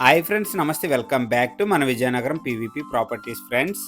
Hi friends, నమస్తే. Welcome back to మన Vizianagaram PVP properties. Friends,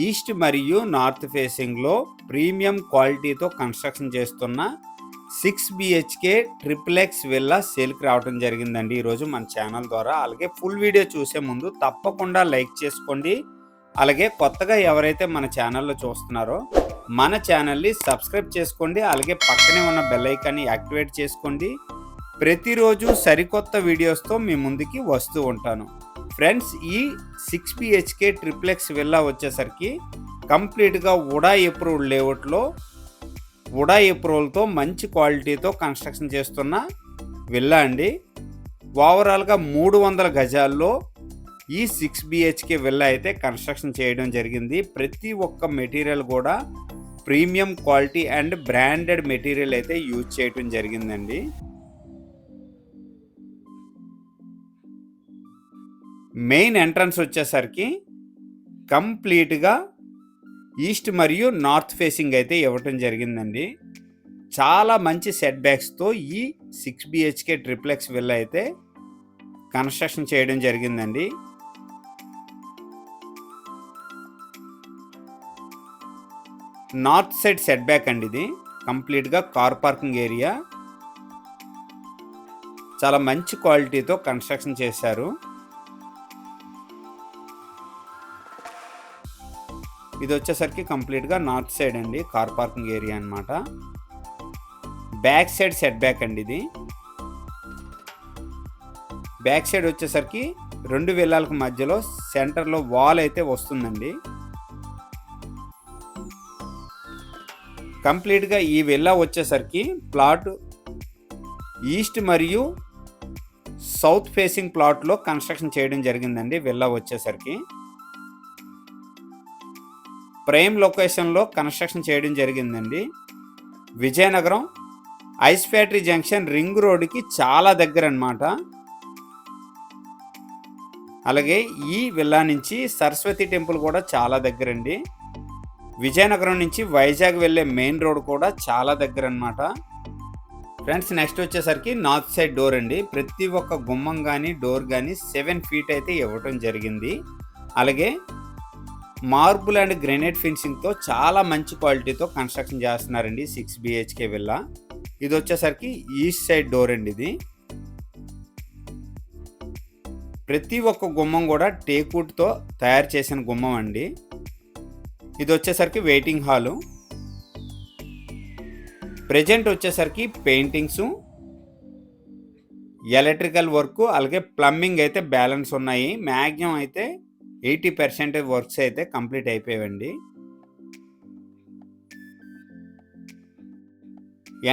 east మరియు నార్త్ ఫేసింగ్లో ప్రీమియం క్వాలిటీతో కన్స్ట్రక్షన్ చేస్తున్న 6 BHK ట్రిపుల్ X విల్లా సేల్కి రావడం జరిగిందండి ఈరోజు మన ఛానల్ ద్వారా. అలాగే ఫుల్ వీడియో చూసే ముందు తప్పకుండా లైక్ చేసుకోండి. అలాగే కొత్తగా ఎవరైతే మన ఛానల్లో చూస్తున్నారో మన ఛానల్ని సబ్స్క్రైబ్ చేసుకోండి. అలాగే పక్కనే ఉన్న బెల్ ఐకాన్ని యాక్టివేట్ చేసుకోండి. ప్రతిరోజు సరికొత్త వీడియోస్తో మీ ముందుకి వస్తూ ఉంటాను. ఫ్రెండ్స్, ఈ 6 BHK ట్రిపుల్ X విల్లా వచ్చేసరికి కంప్లీట్గా వుడా అప్రూవ్డ్ లేఅవుట్లో వుడా అప్రూవల్తో మంచి క్వాలిటీతో కన్స్ట్రక్షన్ చేస్తున్న విల్లా అండి. ఓవరాల్గా 300 గజాల్లో ఈ 6 BHK విల్లా అయితే కన్స్ట్రక్షన్ చేయడం జరిగింది. ప్రతి ఒక్క మెటీరియల్ కూడా premium quality and branded material అయితే యూజ్ చేయడం జరిగిందండి. మెయిన్ ఎంట్రన్స్ వచ్చేసరికి కంప్లీట్గా ఈస్ట్ మరియు నార్త్ ఫేసింగ్ అయితే ఇవ్వటం జరిగిందండి. చాలా మంచి సెట్ బ్యాక్స్తో ఈ 6 BHK ట్రిపుల్ X విల్లా అయితే కన్స్ట్రక్షన్ చేయడం జరిగిందండి. నార్త్ సైడ్ సెట్ బ్యాక్ అండి ఇది. కంప్లీట్గా కార్ పార్కింగ్ ఏరియా. చాలా మంచి క్వాలిటీతో కన్స్ట్రక్షన్ చేశారు. ఇది వచ్చేసరికి కంప్లీట్గా నార్త్ సైడ్ అండి, కార్ పార్కింగ్ ఏరియా అనమాట. బ్యాక్ సైడ్ సెట్ బ్యాక్ అండి ఇది. బ్యాక్ సైడ్ వచ్చేసరికి 2 విల్లాలకు మధ్యలో సెంటర్లో వాల్ అయితే వస్తుందండి. కంప్లీట్గా ఈ విల్లా వచ్చేసరికి ప్లాట్ ఈస్ట్ మరియు సౌత్ ఫేసింగ్ ప్లాట్లో కన్స్ట్రక్షన్ చేయడం జరిగిందండి. విల్లా వచ్చేసరికి ప్రైమ్ లొకేషన్లో కన్స్ట్రక్షన్ చేయడం జరిగిందండి. Vizianagaram ice factory junction ring రోడ్డుకి చాలా దగ్గర అన్నమాట. అలాగే ఈ విల్లా నుంచి సరస్వతి టెంపుల్ కూడా చాలా దగ్గర అండి. విజయనగరం నుంచి వైజాగ్ వెళ్ళే మెయిన్ రోడ్ కూడా చాలా దగ్గర అన్నమాట. ఫ్రెండ్స్, నెక్స్ట్ వచ్చేసరికి నార్త్ సైడ్ డోర్ అండి. ప్రతి ఒక్క గుమ్మం కానీ డోర్ కానీ 7 feet అయితే ఇవ్వటం జరిగింది. అలాగే మార్బుల్ అండ్ గ్రెనైట్ ఫినిషింగ్తో చాలా మంచి క్వాలిటీతో కన్స్ట్రక్షన్ చేస్తున్నారండి 6 BHK విల్లా. ఇది వచ్చేసరికి ఈస్ట్ సైడ్ డోర్ అండి ఇది. ప్రతి ఒక్క గుమ్మం కూడా టేక్వుడ్తో తయారు చేసిన గుమ్మం అండి. ఇది వచ్చేసరికి వెయిటింగ్ హాలు. ప్రజెంట్ వచ్చేసరికి పెయింటింగ్స్, ఎలక్ట్రికల్ వర్క్, అలాగే ప్లంబింగ్ అయితే బ్యాలెన్స్ ఉన్నాయి. మ్యాక్సిమం అయితే 80% వర్క్స్ అయితే కంప్లీట్ అయిపోయాయండి.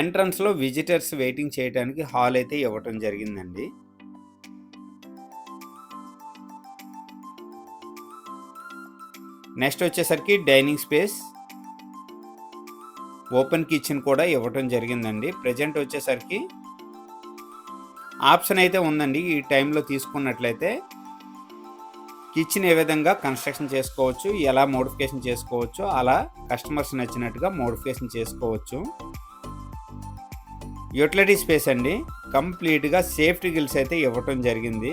ఎంట్రన్స్లో విజిటర్స్ వెయిటింగ్ చేయడానికి హాల్ అయితే ఇవ్వటం జరిగిందండి. నెక్స్ట్ వచ్చేసరికి డైనింగ్ స్పేస్, ఓపెన్ కిచెన్ కూడా ఇవ్వటం జరిగిందండి. ప్రజెంట్ వచ్చేసరికి ఆప్షన్ అయితే ఉందండి. ఈ టైంలో తీసుకున్నట్లయితే కిచెన్ ఏ విధంగా కన్స్ట్రక్షన్ చేసుకోవచ్చు, ఎలా మోడిఫికేషన్ చేసుకోవచ్చు, అలా కస్టమర్స్ నచ్చినట్టుగా మోడిఫికేషన్ చేసుకోవచ్చు. యూటిలిటీ స్పేస్ అండి. కంప్లీట్గా సేఫ్టీ గిల్స్ అయితే ఇవ్వటం జరిగింది.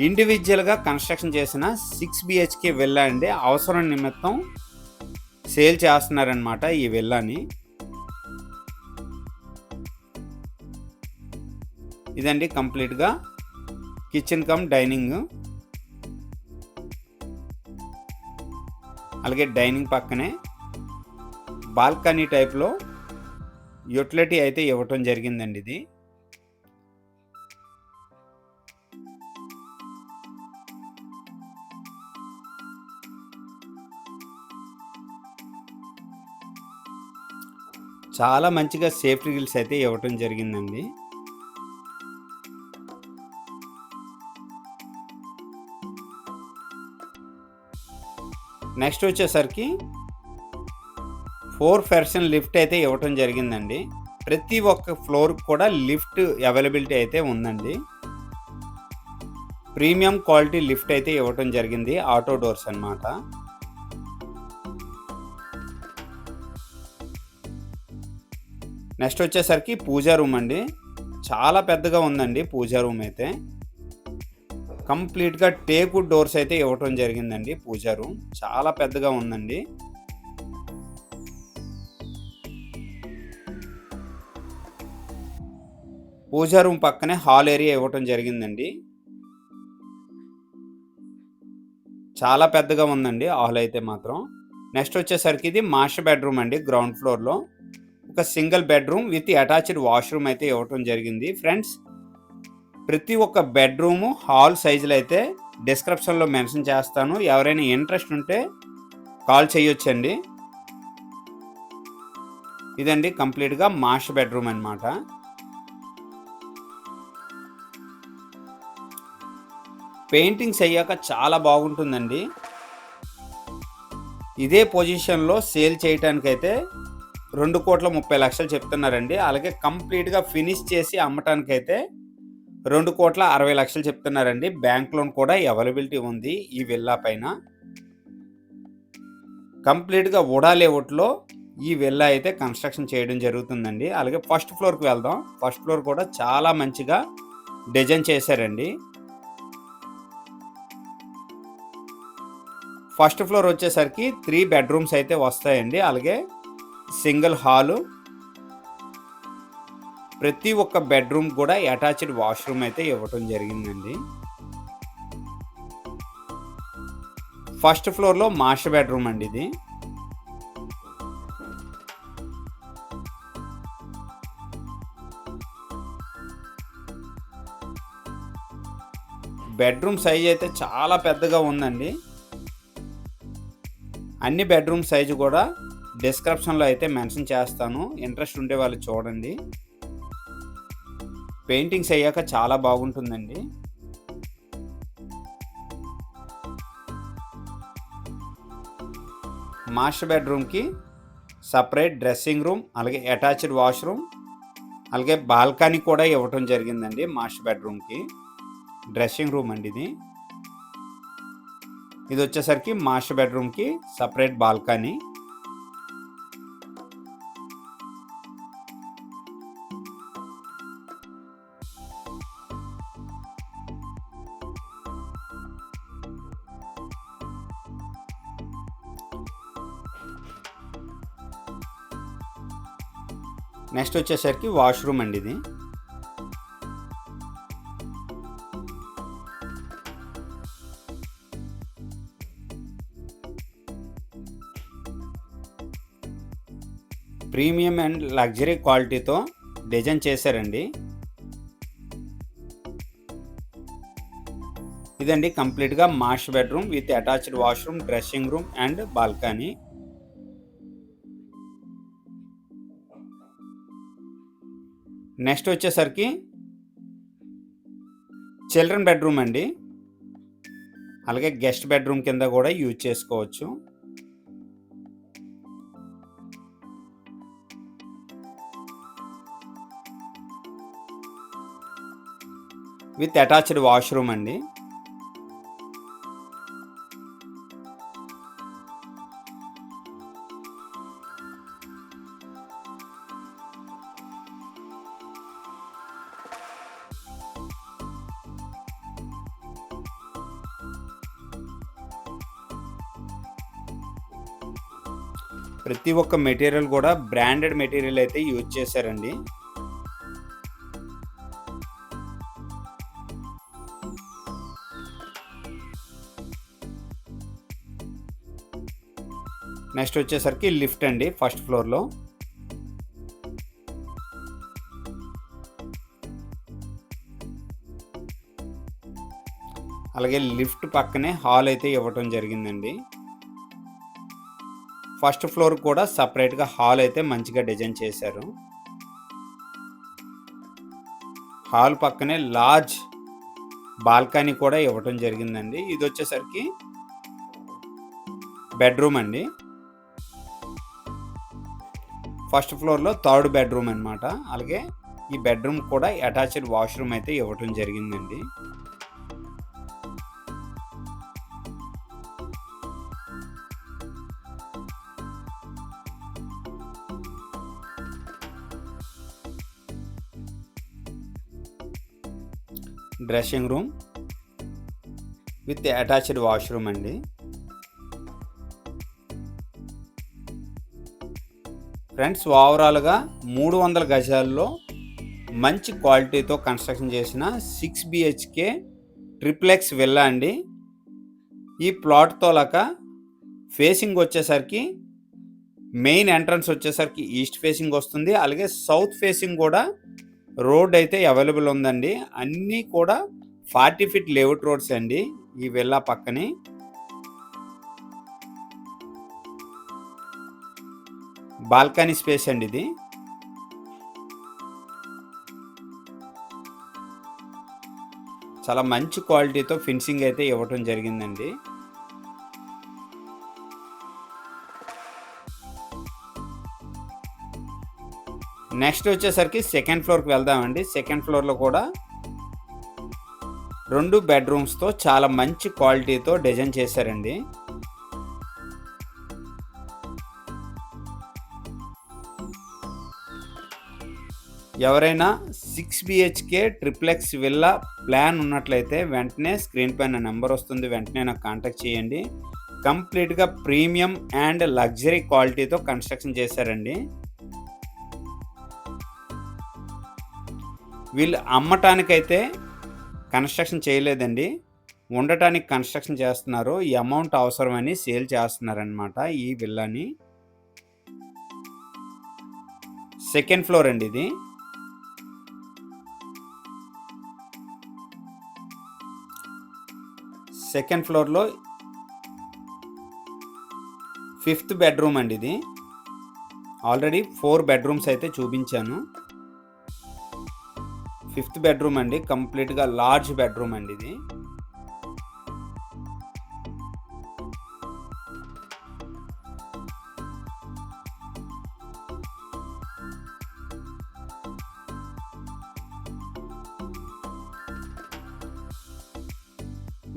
ఇండివిజువల్గా కన్స్ట్రక్షన్ చేసిన 6 BHK విల్లా అండి. అవసరం నిమిత్తం సేల్ చేస్తున్నారనమాట ఈ విల్లాని. ఇదండి కంప్లీట్గా కిచెన్ కమ్ డైనింగ్. అలాగే డైనింగ్ పక్కనే బాల్కనీ టైప్లో యూటిలిటీ అయితే ఇవ్వటం జరిగిందండి ఇది. చాలా మంచిగా సేఫ్టీ గిల్స్ అయితే ఇవ్వటం జరిగిందండి. నెక్స్ట్ వచ్చేసరికి 4 person లిఫ్ట్ అయితే ఇవ్వటం జరిగిందండి. ప్రతి ఒక్క ఫ్లోర్కి కూడా లిఫ్ట్ అవైలబిలిటీ అయితే ఉందండి. ప్రీమియం క్వాలిటీ లిఫ్ట్ అయితే ఇవ్వటం జరిగింది. ఆటో డోర్స్ అన్నమాట. నెక్స్ట్ వచ్చేసరికి పూజా రూమ్ అండి. చాలా పెద్దగా ఉందండి పూజా రూమ్ అయితే. కంప్లీట్‌గా టేకు డోర్స్ అయితే ఇవ్వటం జరిగిందండి పూజా రూమ్. చాలా పెద్దగా ఉందండి. పూజా రూమ్ పక్కనే హాల్ ఏరియా ఇవ్వటం జరిగిందండి. చాలా పెద్దగా ఉందండి హాల్ అయితే మాత్రం. నెక్స్ట్ వచ్చేసరికి ఇది మాస్టర్ బెడ్‌రూమ్ అండి గ్రౌండ్ ఫ్లోర్‌లో. ఒక single bedroom with attached washroom అయితే ఇవ్వటం జరిగింది. ఫ్రెండ్స్, ప్రతి ఒక్క బెడ్‌రూము, హాల్ సైజులు అయితే డిస్క్రిప్షన్‌లో మెన్షన్ చేస్తాను. ఎవరైనా ఇంట్రెస్ట్ ఉంటే కాల్ చేయొచ్చండి. ఇదండి కంప్లీట్‌గా మాస్టర్ బెడ్‌రూమ్ అన్నమాట. పెయింటింగ్స్ అయ్యాక చాలా బాగుంటుందండి. ఇదే పొజిషన్‌లో సేల్ చేయటానికైతే 2,30,00,000 చెప్తున్నారండి. అలాగే కంప్లీట్‌గా ఫినిష్ చేసి అమ్మటానికైతే 2,60,00,000 చెప్తున్నారండి. బ్యాంక్ లోన్ కూడా అవైలబిలిటీ ఉంది ఈ విల్లా పైన. కంప్లీట్‌గా వుడా లేఅవుట్‌లో ఈ విల్లా అయితే కన్స్ట్రక్షన్ చేయడం జరుగుతుందండి. అలాగే ఫస్ట్ ఫ్లోర్‌కి వెళ్దాం. ఫస్ట్ ఫ్లోర్ కూడా చాలా మంచిగా డిజైన్ చేశారండి. ఫస్ట్ ఫ్లోర్ వచ్చేసరికి 3 బెడ్‌రూమ్స్ అయితే వస్తాయండి. అలాగే సింగిల్ హాలు. ప్రతి ఒక్క బెడ్‌రూమ్ కూడా అటాచ్డ్ వాష్‌రూమ్ అయితే ఇవ్వటం జరిగిందండి. ఫస్ట్ ఫ్లోర్‌లో మాస్టర్ బెడ్‌రూమ్ అండి ఇది. బెడ్‌రూమ్ సైజ్ అయితే చాలా పెద్దగా ఉందండి. అన్ని బెడ్‌రూమ్ సైజు కూడా డిస్క్రిప్షన్‌లో అయితే మెన్షన్ చేస్తాను. ఇంట్రెస్ట్ ఉండే వాళ్ళు చూడండి. పెయింటింగ్స్ అయ్యాక చాలా బాగుంటుందండి. మాస్టర్ బెడ్‌రూమ్‌కి సెపరేట్ డ్రెస్సింగ్ రూమ్, అలాగే అటాచ్డ్ వాష్‌రూమ్, అలాగే బాల్కనీ కూడా ఇవ్వటం జరిగిందండి మాస్టర్ బెడ్‌రూమ్‌కి. డ్రెస్సింగ్ రూమ్ అండి ఇది. ఇది వచ్చేసరికి మాస్టర్ బెడ్‌రూమ్‌కి సెపరేట్ బాల్కనీ. నెక్స్ట్ వచ్చేసరికి వాష్‌రూమ్ అండి ఇది. ప్రీమియం అండ్ లగ్జరీ క్వాలిటీతో డిజైన్ చేశారండి. ఇదండి కంప్లీట్‌గా master bedroom with attached washroom, dressing room and balcony. Next వచ్చేసరికి చిల్డ్రన్ బెడ్‌రూమ్ అండి. అలాగే గెస్ట్ బెడ్‌రూమ్ కింద కూడా యూజ్ చేసుకోవచ్చు. విత్ అటాచ్డ్ వాష్‌రూమ్ అండి. ప్రతి ఒక్క మెటీరియల్ కూడా బ్రాండెడ్ మెటీరియల్ అయితే యూజ్ చేశారండి. నెక్స్ట్ వచ్చేసరికి లిఫ్ట్ అండి ఫస్ట్ ఫ్లోర్‌లో. అలాగే లిఫ్ట్ పక్కనే హాల్ అయితే ఇవ్వటం జరిగిందండి. ఫస్ట్ ఫ్లోర్ కూడా సెపరేట్‌గా హాల్ అయితే మంచిగా డిజైన్ చేశారు. హాల్ పక్కనే లార్జ్ బాల్కనీ కూడా ఇవ్వటం జరిగిందండి. ఇది వచ్చేసరికి బెడ్‌రూమ్ అండి. ఫస్ట్ ఫ్లోర్‌లో థర్డ్ బెడ్‌రూమ్ అన్నమాట. అలాగే ఈ బెడ్‌రూమ్ కూడా అటాచ్డ్ వాష్‌రూమ్ అయితే ఇవ్వటం జరిగిందండి. Dressing room with attached washroom అండి. ఫ్రెండ్స్, ఓవరాల్గా 300 గజాల్లో మంచి క్వాలిటీతో కన్స్ట్రక్షన్ చేసిన 6 బిహెచ్కే ట్రిప్లెక్స్ విల్లా అండి. ఈ ప్లాట్ తోలక ఫేసింగ్ వచ్చేసరికి మెయిన్ ఎంట్రన్స్ వచ్చేసరికి ఈస్ట్ ఫేసింగ్ వస్తుంది. అలాగే సౌత్ ఫేసింగ్ కూడా రోడ్ అయితే అవైలబుల్ ఉందండి. అన్నీ కూడా 40 ఫీట్ లేఅవుట్ రోడ్స్ అండి ఈ విల్లా పక్కనే. బాల్కనీ స్పేస్ అండి ఇది. చాలా మంచి క్వాలిటీతో ఫినిషింగ్ అయితే ఇవ్వటం జరిగిందండి. నెక్స్ట్ వచ్చేసరికి సెకండ్ ఫ్లోర్కి వెళ్దామండి. సెకండ్ ఫ్లోర్లో కూడా 2 బెడ్రూమ్స్తో చాలా మంచి క్వాలిటీతో డిజైన్ చేశారండి. ఎవరైనా 6 బిహెచ్కే ట్రిప్లెక్స్ విల్లా ప్లాన్ ఉన్నట్లయితే వెంటనే స్క్రీన్ పైన నెంబర్ వస్తుంది, వెంటనే నాకు కాంటాక్ట్ చేయండి. కంప్లీట్గా ప్రీమియం అండ్ లగ్జరీ క్వాలిటీతో కన్స్ట్రక్షన్ చేశారండి. వీళ్ళు అమ్మటానికైతే కన్స్ట్రక్షన్ చేయలేదండి, ఉండటానికి కన్స్ట్రక్షన్ చేస్తున్నారు. ఈ అమౌంట్ అవసరమని సేల్ చేస్తున్నారనమాట ఈ విల్లాని. సెకండ్ ఫ్లోర్ అండి ఇది. సెకండ్ ఫ్లోర్లో 5th బెడ్రూమ్ అండి ఇది. ఆల్రెడీ 4 బెడ్రూమ్స్ అయితే చూపించాను. 5th బెడ్రూమ్ అండి, కంప్లీట్గా లార్జ్ బెడ్రూమ్ అండి ఇది.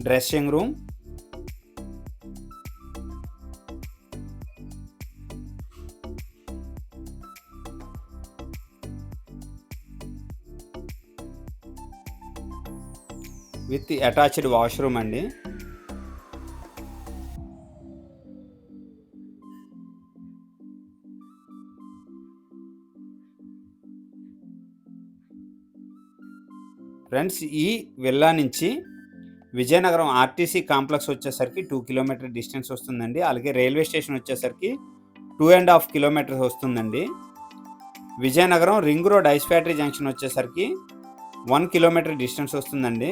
Dressing room, with attached washroom అండి. ఫ్రెండ్స్, ఈ విల్లా నుంచి విజయనగరం ఆర్టీసీ కాంప్లెక్స్ వచ్చేసరికి 2 కిలోమీటర్ డిస్టెన్స్ వస్తుందండి. అలాగే రైల్వే స్టేషన్ వచ్చేసరికి 2.5 కిలోమీటర్స్ వస్తుందండి. Vizianagaram ring road ice factory junction వచ్చేసరికి 1 కిలోమీటర్ డిస్టెన్స్ వస్తుందండి.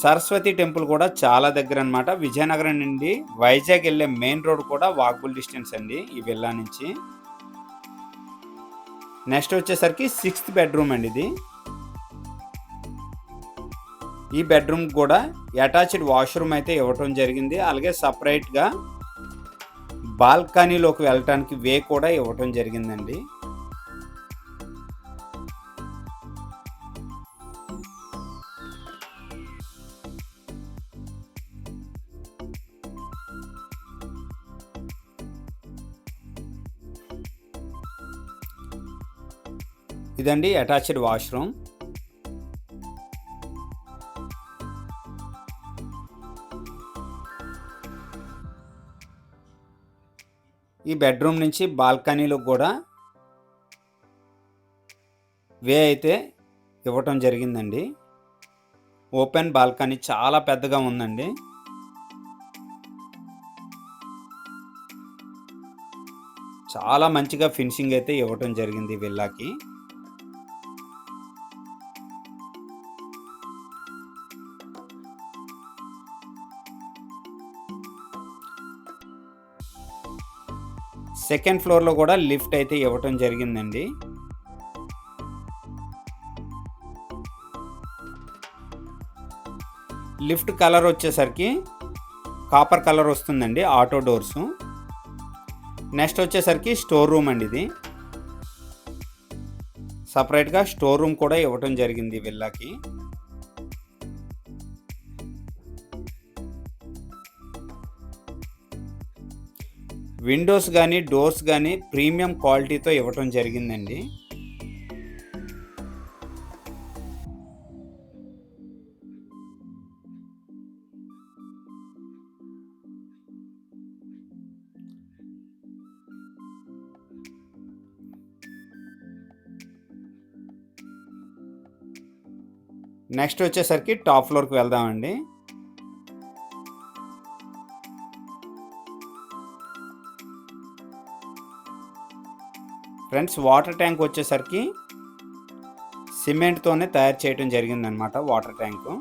సరస్వతి టెంపుల్ కూడా చాలా దగ్గర అనమాట. విజయనగరం నుండి వైజాగ్ వెళ్ళే మెయిన్ రోడ్ కూడా వాకబుల్ డిస్టెన్స్ అండి ఈ విల్లా నుంచి. నెక్స్ట్ వచ్చేసరికి 6th బెడ్రూమ్ అండి ఇది. ఈ బెడ్రూమ్ కూడా అటాచ్డ్ వాష్రూమ్ అయితే ఇవ్వటం జరిగింది. అలాగే సపరేట్గా బాల్కనీలోకి వెళ్ళటానికి వే కూడా ఇవ్వటం జరిగిందండి. ఇదండి అటాచ్డ్ వాష్రూమ్. ఈ బెడ్రూమ్ నుంచి బాల్కనీలో కూడా వే అయితే ఇవ్వటం జరిగిందండి. ఓపెన్ బాల్కనీ చాలా పెద్దగా ఉందండి. చాలా మంచిగా ఫినిషింగ్ అయితే ఇవ్వటం జరిగింది విల్లాకి. సెకండ్ ఫ్లోర్లో కూడా లిఫ్ట్ అయితే ఇవ్వటం జరిగిందండి. లిఫ్ట్ కలర్ వచ్చేసరికి కాపర్ కలర్ వస్తుందండి, ఆటో డోర్స్. నెక్స్ట్ వచ్చేసరికి స్టోర్ రూమ్ అండి ఇది. సపరేట్గా స్టోర్ రూమ్ కూడా ఇవ్వటం జరిగింది విల్లాకి. విండోస్ కానీ డోర్స్ కానీ ప్రీమియం క్వాలిటీతో ఇవ్వటం జరిగిందండి. నెక్స్ట్ వచ్చేసరికి టాప్ ఫ్లోర్కి వెళ్దామండి. ఫ్రెండ్స్, వాటర్ ట్యాంక్ వచ్చేసరికి సిమెంట్తోనే తయారు చేయడం జరిగిందనమాట. వాటర్ ట్యాంకు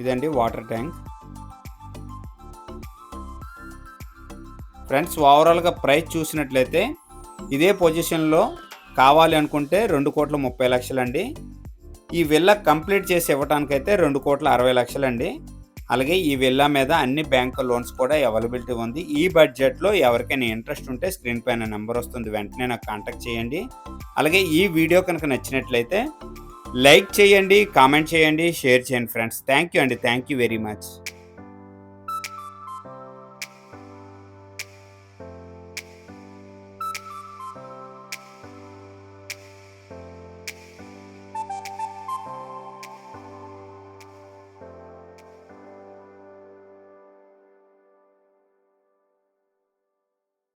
ఇదండి వాటర్ ట్యాంక్. ఫ్రెండ్స్, ఓవరాల్గా ప్రైస్ చూసినట్లయితే ఇదే పొజిషన్లో కావాలి అనుకుంటే 2,30,00,000 అండి. ఈ విల్లా కంప్లీట్ చేసి ఇవ్వడానికైతే 2,60,00,000 అండి. అలాగే ఈ విల్లా మీద అన్ని బ్యాంక్ లోన్స్ కూడా అవైలబిలిటీ ఉంది. ఈ బడ్జెట్లో ఎవరికైనా ఇంట్రెస్ట్ ఉంటే స్క్రీన్ పైన నెంబర్ వస్తుంది, వెంటనే నాకు కాంటాక్ట్ చేయండి. అలాగే ఈ వీడియో కనుక నచ్చినట్లయితే లైక్ చేయండి, కామెంట్ చేయండి, షేర్ చేయండి ఫ్రెండ్స్. థ్యాంక్ యూ అండి. Thank you very much.